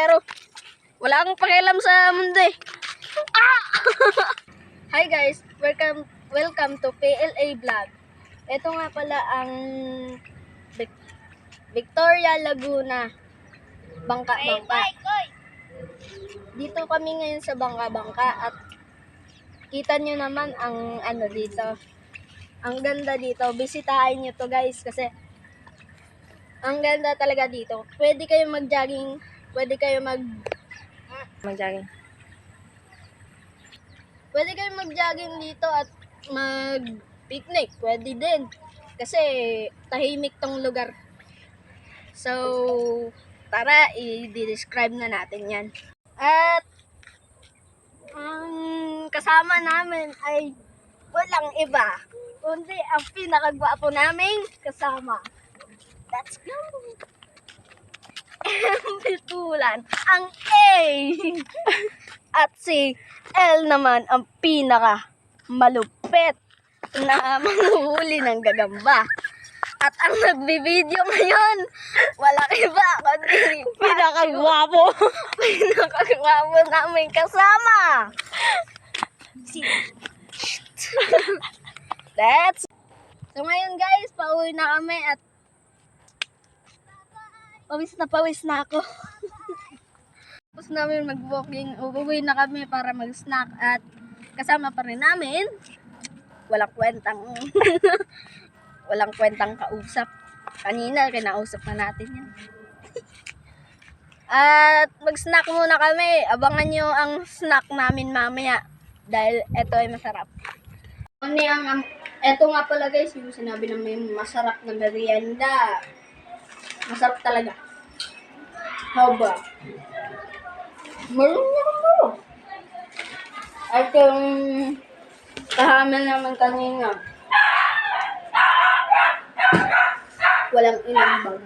Pero wala akong pakialam sa mundo eh. Ah! Hi guys, welcome to PLA Vlog. Ito nga pala ang Victoria Laguna, Bangka-Bangka. Dito kami ngayon sa Bangka-Bangka at kita nyo naman ang ano dito. Ang ganda dito. Bisitahin nyo to guys kasi ang ganda talaga dito. Pwede kayo mag-jogging, pwede kayo mag-jogging. Pwede kayo mag-jogging dito at mag-picnic. Pwede din. Kasi tahimik tong lugar. So, tara, i-describe na natin yan. At ang kasama namin ay walang iba, kundi ang pinakagwapo naming kasama. Let's go! Bitulan, ang A! At si L naman ang pinaka malupit na manguhuli ng gagamba. At ang nagbibideo ngayon, walang iba kundi Pinakagwapo. pinakagwapo namin kasama. So ngayon guys, pauwi na kami at pawis na ako. Tapos namin mag-walking, uuwi na kami para mag-snack at kasama pa rin namin walang kwentang kausap. Kanina, kinausap na natin yan. At mag-snack muna kami. Abangan nyo ang snack namin mamaya. Dahil ito ay masarap. Ito nga pala guys, yung sinabi na may masarap na merienda. Masarap talaga. Haba. Marunong ako. At yung kahaman naman kanina. Walang inambang.